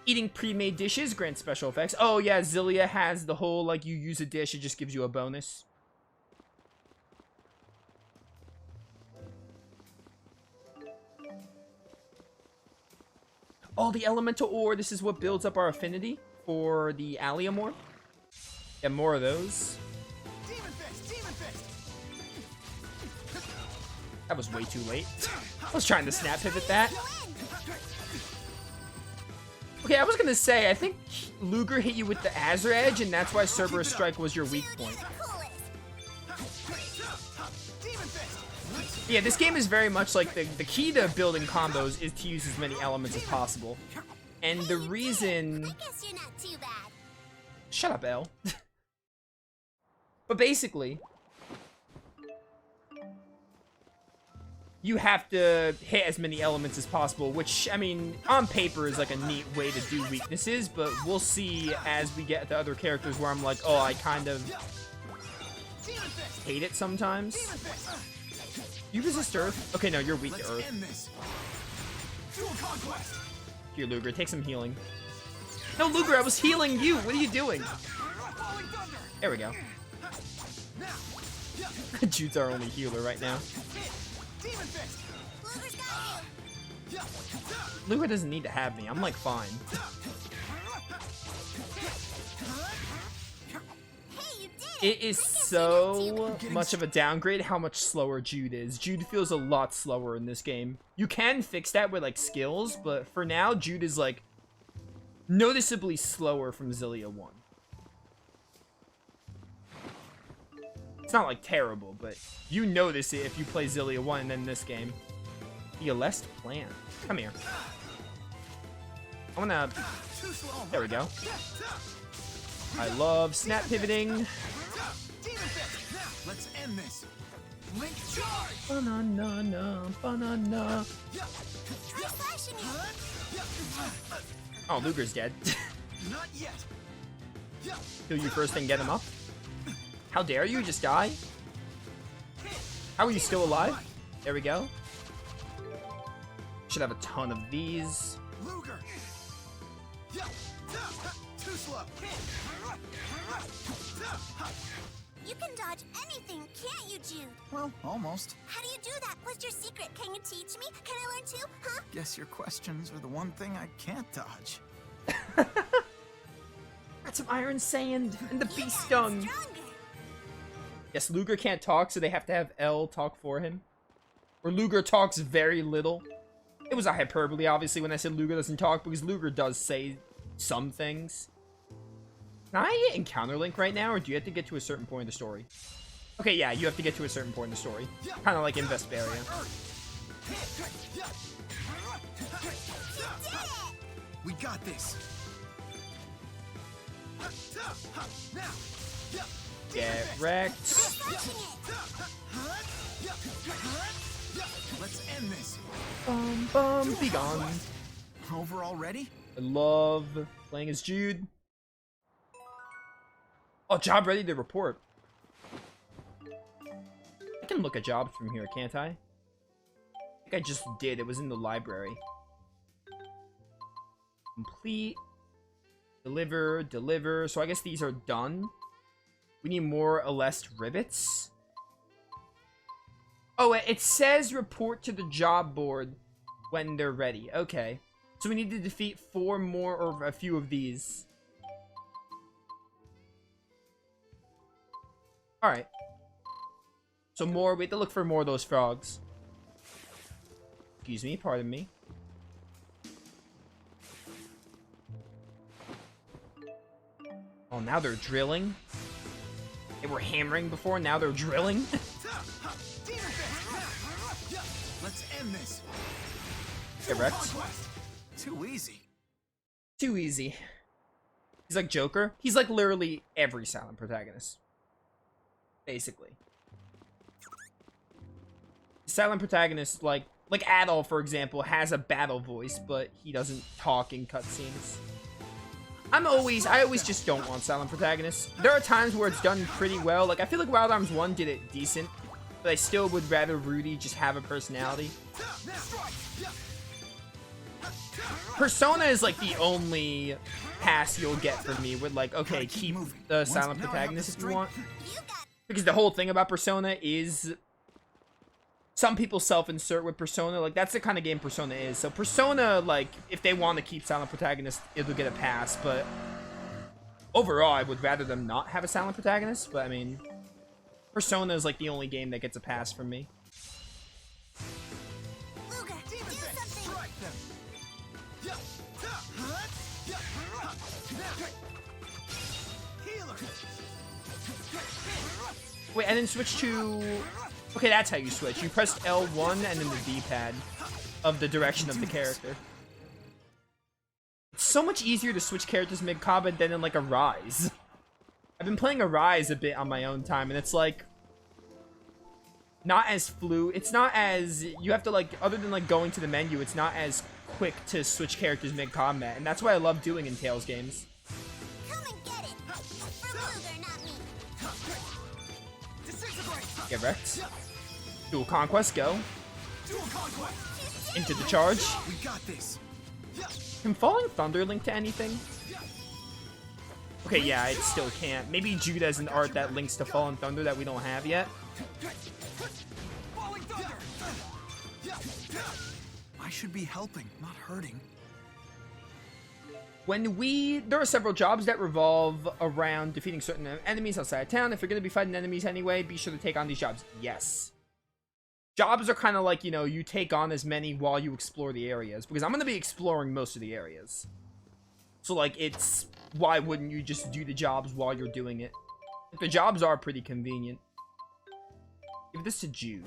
Eating pre-made dishes grants special effects. Oh yeah, Xillia has the whole, like, you use a dish, it just gives you a bonus. Oh, the elemental ore. This is what builds up our affinity for the allium ore. Get more of those. Demon fist, demon fist. That was way too late. I was trying to snap pivot that. Okay, I was gonna say, I think Luger hit you with the Azure Edge, and that's why Cerberus Strike was your weak point. Yeah, this game is very much like the key to building combos is to use as many elements as possible. And the reason... I guess you're not too bad. Shut up, Elle. But basically, you have to hit as many elements as possible, which, I mean, on paper is like a neat way to do weaknesses, but we'll see as we get to other characters where I'm like, oh, I kind of hate it sometimes. You resist Earth? Okay, no, you're weak to Earth. Here, Luger, take some healing. No, Luger, I was healing you! What are you doing? There we go. Jude's our only healer right now. Luger doesn't need to have me. I'm, like, fine. It is so much of a downgrade how much slower Jude is. Jude feels a lot slower in this game. You can fix that with, like, skills, but for now, Jude is, like, noticeably slower from Xillia 1. It's not, like, terrible, but you notice it if you play Xillia 1 and then this game. The Alest plan. Come here. I wanna... There we go. I love snap pivoting. Let's end this. Link charge. Banana, banana. Oh, Luger's dead. Not yet. Kill you first and get him up. How dare you just die? How are you still alive? There we go. Should have a ton of these. Luger. Too slow. You can dodge anything, can't you, Jude? Well, almost. How do you do that? What's your secret? Can you teach me? Can I learn too? Huh? Guess your questions are the one thing I can't dodge. Got some iron sand and the beast stung. Yes, Luger can't talk, so they have to have L talk for him. Or Luger talks very little. It was a hyperbole, obviously, when I said Luger doesn't talk, because Luger does say some things. Can I encounter Link right now, or do you have to get to a certain point in the story? Okay, yeah, you have to get to a certain point in the story. Kind of like in Vesperia. We got this. Get wrecked. Let's end this. Be gone. Over already? I love playing as Jude. Oh, job ready to report. I can look at jobs from here, can't I? I think I just did. It was in the library. Complete. Deliver, deliver. So I guess these are done. We need more Alest rivets. Oh, it says report to the job board when they're ready. Okay. So we need to defeat 4 more or a few of these. Alright. So more, we have to look for more of those frogs. Excuse me, pardon me. Oh, now they're drilling. They were hammering before, now they're drilling. Let's end this. Get wrecked. Too easy. Too easy. He's like Joker. He's like literally every silent protagonist. Basically. Silent protagonist, like Adol, for example, has a battle voice, but he doesn't talk in cutscenes. I always just don't want silent protagonists. There are times where it's done pretty well. Like, I feel like Wild Arms 1 did it decent, but I still would rather Rudy just have a personality. Persona is like the only pass you'll get from me with like, okay, keep the silent protagonist if you want. Because the whole thing about Persona is some people self-insert with Persona. Like, that's the kind of game Persona is. So Persona, like, if they want to keep silent protagonist, it'll get a pass. But overall, I would rather them not have a silent protagonist. But, I mean, Persona is like the only game that gets a pass from me. Wait, and then switch to... Okay, that's how you switch. You pressed L1 and then the D-pad of the direction of the character. It's so much easier to switch characters mid-combat than in, like, a Rise. I've been playing a Rise a bit on my own time, and it's, like... not as fluid. It's not as... You have to, like... Other than, like, going to the menu, it's not as quick to switch characters mid-combat, and that's what I love doing in Tales games. Get wrecked. Dual Conquest, go. Into the charge. We got this. Can Falling Thunder link to anything? Okay, yeah, it still can't. Maybe Jude has an art that links to Fallen Thunder that we don't have yet. I should be helping, not hurting. There are several jobs that revolve around defeating certain enemies outside of town. If you're going to be fighting enemies anyway, be sure to take on these jobs. Yes. Jobs are kind of like, you know, you take on as many while you explore the areas. Because I'm going to be exploring most of the areas. So, like, it's... Why wouldn't you just do the jobs while you're doing it? The jobs are pretty convenient. Give this to Jude.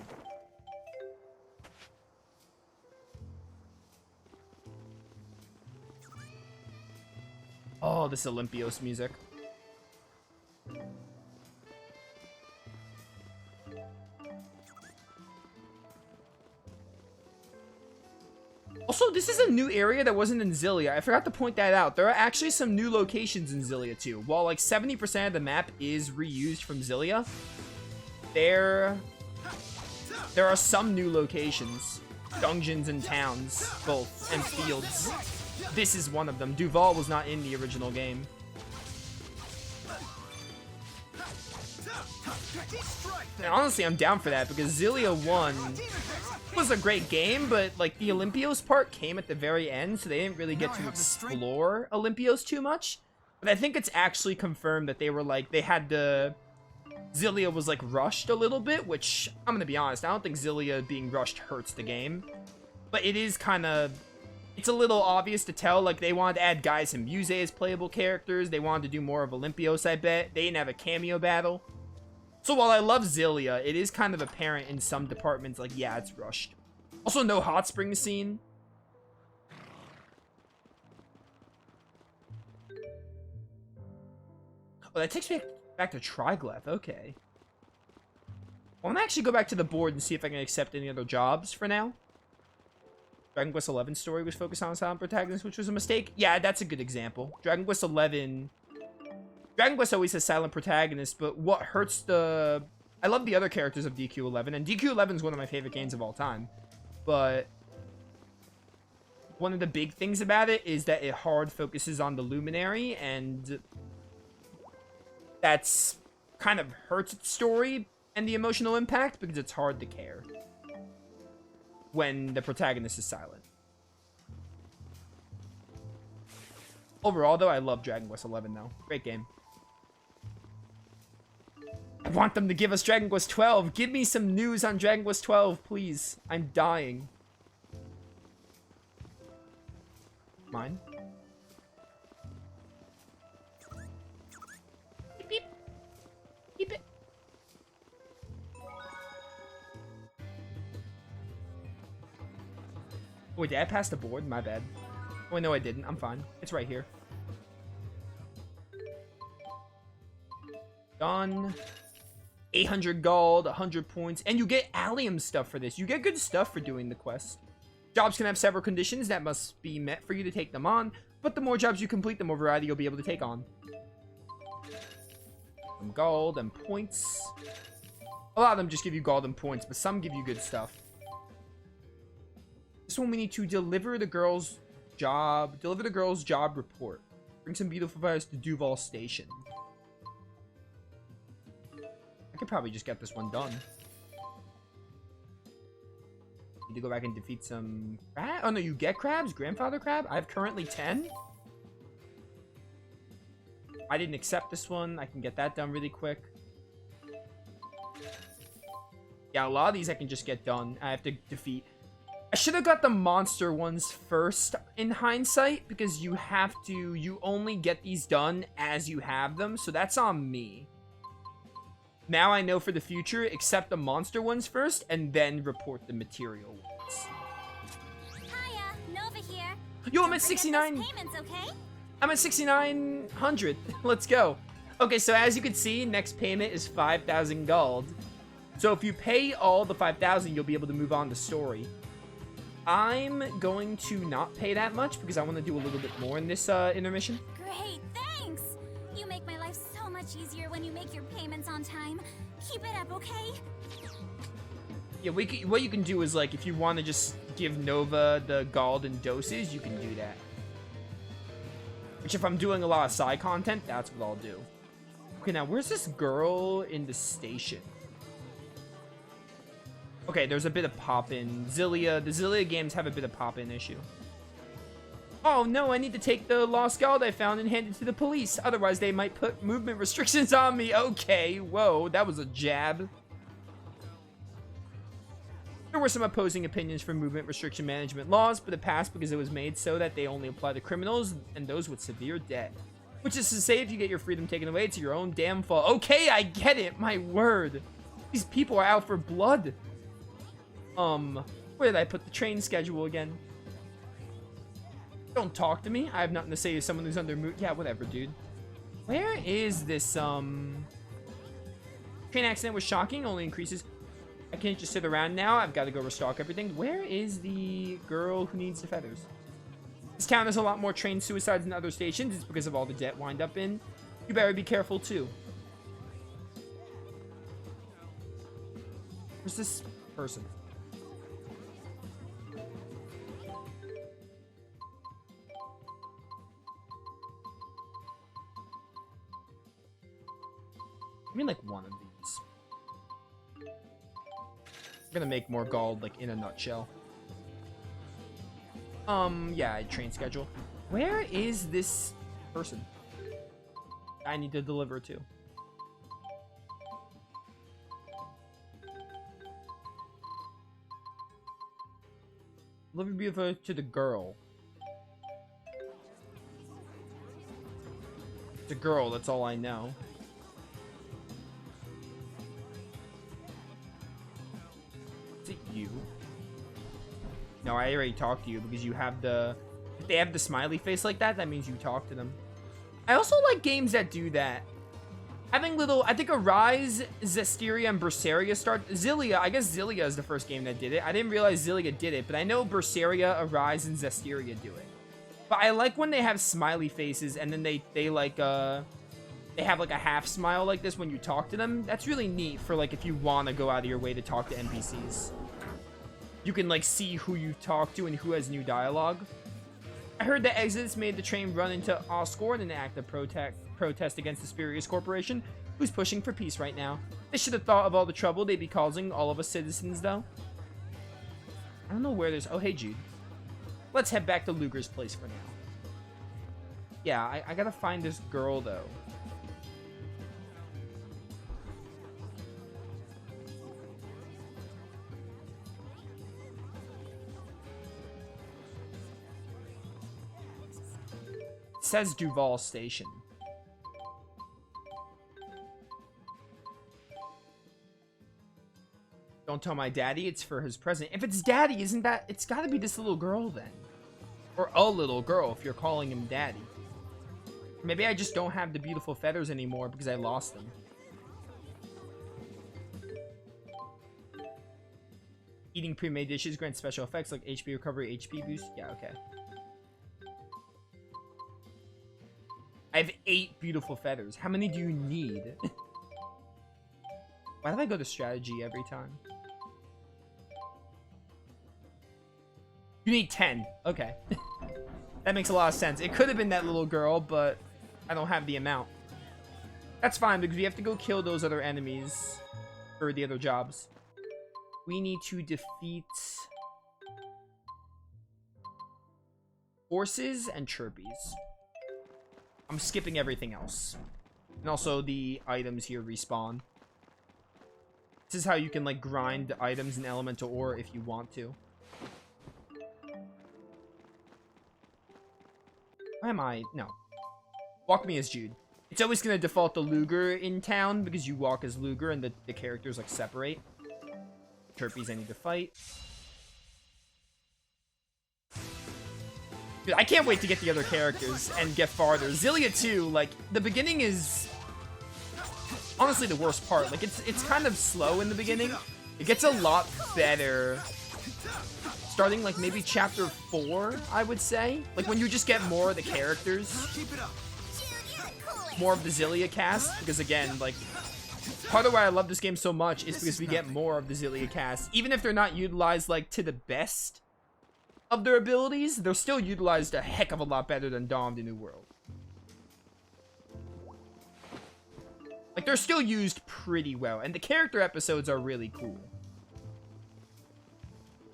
Oh, this Olympios music. Also, this is a new area that wasn't in Xillia. I forgot to point that out. There are actually some new locations in Xillia too. While like 70% of the map is reused from Xillia, there are some new locations. Dungeons and towns, both, and fields. This is one of them. Duval was not in the original game. And honestly, I'm down for that because Xillia 1 was a great game, but like the Olympios part came at the very end, so they didn't really get to explore Olympios too much. But I think it's actually confirmed that they were like, Xillia was like rushed a little bit, which I'm gonna be honest, I don't think Xillia being rushed hurts the game. But it is kind of... It's a little obvious to tell, like, they wanted to add Guys and Muse as playable characters. They wanted to do more of Olympios, I bet. They didn't have a cameo battle. So while I love Xillia, it is kind of apparent in some departments, like, yeah, it's rushed. Also, no hot spring scene. Oh, that takes me back to Triglav. Okay. Well, I'm gonna actually go back to the board and see if I can accept any other jobs for now. Dragon Quest XI story was focused on a silent protagonist, which was a mistake. Yeah, that's a good example. Dragon Quest XI... Dragon Quest always has silent protagonists, but what hurts the... I love the other characters of DQ11, and DQ11 is one of my favorite games of all time. But one of the big things about it is that it hard focuses on the Luminary, and that's kind of hurts its story and the emotional impact because it's hard to care when the protagonist is silent. Overall, though, I love Dragon Quest XI, though. Great game. I want them to give us Dragon Quest 12. Give me some news on Dragon Quest 12, please. I'm dying. Mine? Beep, beep. Beep it. Wait, did I pass the board? My bad. Oh, no, I didn't. I'm fine. It's right here. Done. 800 gold, 100 points, and you get allium stuff for this. You get good stuff for doing the quest. Jobs can have several conditions that must be met for you to take them on, but the more jobs you complete, the more variety you'll be able to take on. Some gold and points. A lot of them just give you gold and points, but some give you good stuff. This one we need to deliver the girls Job. Deliver the girl's job report. Bring some beautiful feathers to Duval Station. I could probably just get this one done. Need to go back and defeat some crab. Oh no, you get crabs? Grandfather crab? I have currently 10. I didn't accept this one. I can get that done really quick. Yeah, a lot of these I can just get done. I have to defeat. I should have got the monster ones first in hindsight, because you only get these done as you have them, so that's on me. Now I know for the future, accept the monster ones first, and then report the material ones. Hiya, Nova here. Yo, I'm at 69. Payments, okay? I'm at 6,900. Let's go. Okay, so as you can see, next payment is 5,000 gold. So if you pay all the 5,000, you'll be able to move on to story. I'm going to not pay that much because I want to do a little bit more in this intermission. Great, thanks. You make my life so much easier when you make your payments on time. Keep it up, okay? Yeah, what you can do is, like, if you want to just give Nova the gold in doses, you can do that. Which, if I'm doing a lot of side content, that's what I'll do. Okay, now, where's this girl in the station? Okay, there's a bit of pop-in. Xillia, the Xillia games have a bit of pop-in issue. Oh no, I need to take the lost gold I found and hand it to the police. Otherwise, they might put movement restrictions on me. Okay, whoa, that was a jab. There were some opposing opinions for movement restriction management laws, but it passed because it was made so that they only apply to criminals and those with severe debt. Which is to say, if you get your freedom taken away, it's your own damn fault. Okay, I get it, my word. These people are out for blood. Where did I put the train schedule again? Don't talk to me. I have nothing to say to someone who's under mood. Yeah, whatever, dude. Where is this, train accident was shocking, only increases. I can't just sit around now. I've got to go restock everything. Where is the girl who needs the feathers? This town has a lot more train suicides than other stations. It's because of all the debt wind up in. You better be careful, too. Where's this person? I mean, like, one of these. I'm gonna make more gold, like, in a nutshell. Yeah, train schedule. Where is this person I need to deliver to? Deliver beautiful to the girl. The girl, that's all I know. Is it you? No, I already talked to you because you have the... If they have the smiley face like that, that means you talk to them. I also like games that do that. Having little... I think Arise, Zestiria, and Berseria start... Xillia, I guess Xillia is the first game that did it. I didn't realize Xillia did it, but I know Berseria, Arise, and Zestiria do it. But I like when they have smiley faces and then they like, they have like a half smile like this when you talk to them. That's really neat for like if you want to go out of your way to talk to NPCs. You can like see who you talk to and who has new dialogue. I heard that exits made the train run into Oscorp in an act of protest against the Spurious Corporation, who's pushing for peace right now. They should have thought of all the trouble they'd be causing all of us citizens, though. I don't know where there's... Oh, hey, Jude. Let's head back to Luger's place for now. Yeah, I gotta find this girl, though. It says Duval Station. Don't tell my daddy, it's for his present. If it's daddy, isn't that... It's gotta be this little girl, then. Or a little girl, if you're calling him daddy. Maybe I just don't have the beautiful feathers anymore because I lost them. Eating pre-made dishes grants special effects like HP recovery, HP boost. Yeah, okay. I have 8 beautiful feathers. How many do you need? Why do I go to strategy every time? You need 10. Okay. That makes a lot of sense. It could have been that little girl, but I don't have the amount. That's fine, because we have to go kill those other enemies for the other jobs. We need to defeat horses and chirpies. I'm skipping everything else. And also the items here respawn. This is how you can like grind items in elemental ore if you want to. Why am I? No. Walk me as Jude. It's always going to default to Luger in town because you walk as Luger and the characters like separate. Chirpies I need to fight. Dude, I can't wait to get the other characters and get farther. Xillia too, like, the beginning is honestly the worst part. Like, it's kind of slow in the beginning. It gets a lot better starting, like, maybe chapter 4, I would say. Like, when you just get more of the characters. More of the Xillia cast. Because, again, like, part of why I love this game so much is because we get more of the Xillia cast. Even if they're not utilized, like, to the best of their abilities, they're still utilized a heck of a lot better than Dawn of the New World. Like, they're still used pretty well, and the character episodes are really cool.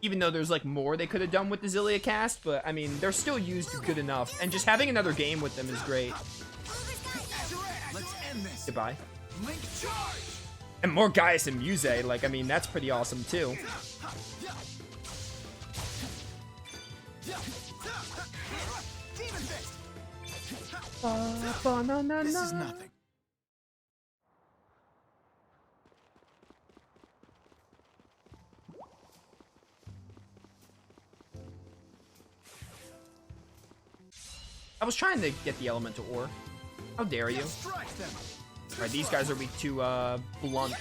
Even though there's, like, more they could have done with the Xillia cast, but, I mean, they're still used good enough, and just having another game with them is great. Let's end this. Goodbye. Link charge. And more Gaius and Muse, like, I mean, that's pretty awesome, too. This is nothing. I was trying to get the elemental ore. How dare you? Alright, these guys are weak to blunt,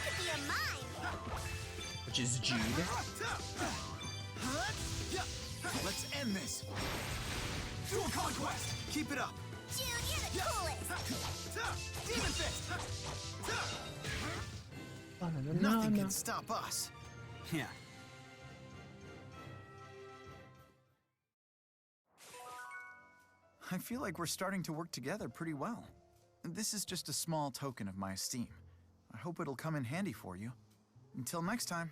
which is Jude. Let's end this. Dual conquest. Keep it up. Jude, you're the coolest. Demon fist. Nothing can stop us. Yeah. I feel like we're starting to work together pretty well. This is just a small token of my esteem. I hope it'll come in handy for you. Until next time.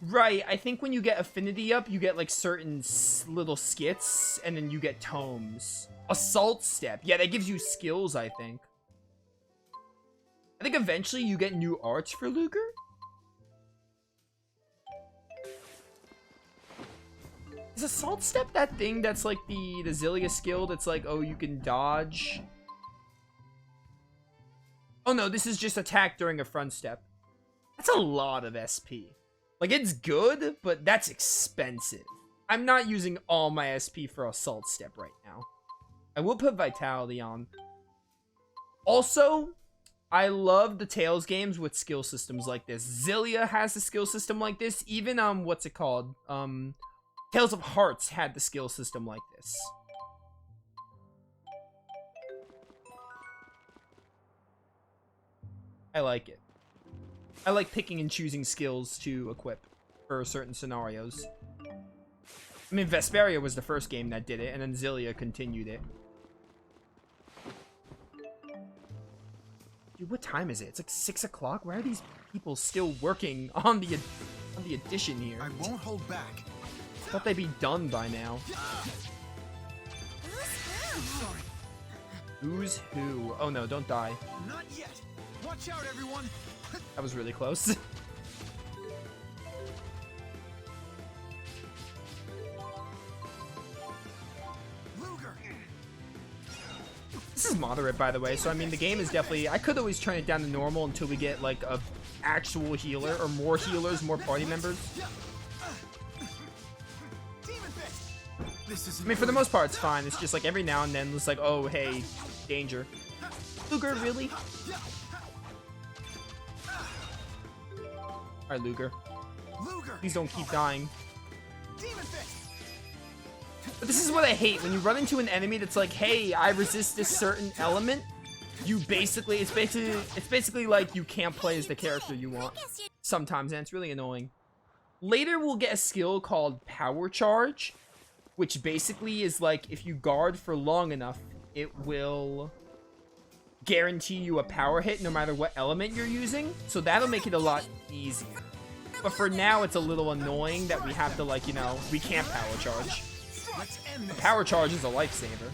Right, I think when you get affinity up, you get like certain little skits, and then you get tomes. Assault step. Yeah, that gives you skills, I think. I think eventually you get new arts for Luger. Is assault step that thing that's like the Xillia skill that's like, oh, you can dodge? Oh no, this is just attack during a front step. That's a lot of SP. Like, it's good, but that's expensive. I'm not using all my SP for assault step right now. I will put vitality on. Also, I love the Tales games with skill systems like this. Xillia has a skill system like this. Even, what's it called? Tales of Hearts had the skill system like this. I like it. I like picking and choosing skills to equip for certain scenarios. I mean, Vesperia was the first game that did it, and then Xillia continued it. Dude, what time is it? It's like 6 o'clock? Why are these people still working on the addition here? I won't hold back. I thought they'd be done by now. Who's who? Oh no, don't die. Not yet. Watch out, everyone. That was really close. Luger. This is moderate, by the way, so I mean, the game is definitely... I could always turn it down to normal until we get, like, a actual healer, or more healers, more party members. I mean, for the most part, it's fine. It's just, like, every now and then, it's like, oh, hey, danger. Luger, really? Alright, Luger. Please don't keep dying. But this is what I hate. When you run into an enemy that's like, hey, I resist this certain element, you basically... It's basically like you can't play as the character you want. Sometimes, and it's really annoying. Later, we'll get a skill called Power Charge, which basically is like if you guard for long enough, it will guarantee you a power hit no matter what element you're using. So that'll make it a lot easier. But for now, it's a little annoying that we have to, like, you know, we can't power charge. A power charge is a lifesaver.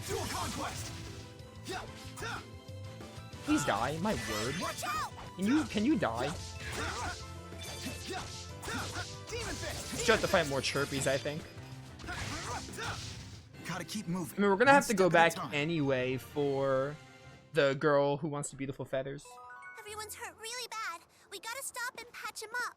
Please die, my word. Can you die? Just have to fight more chirpies, I think. Gotta keep moving. I mean, we're gonna have to go One step back at a time. anyway for the girl who wants the beautiful feathers. Everyone's hurt really bad. We gotta stop and patch him up.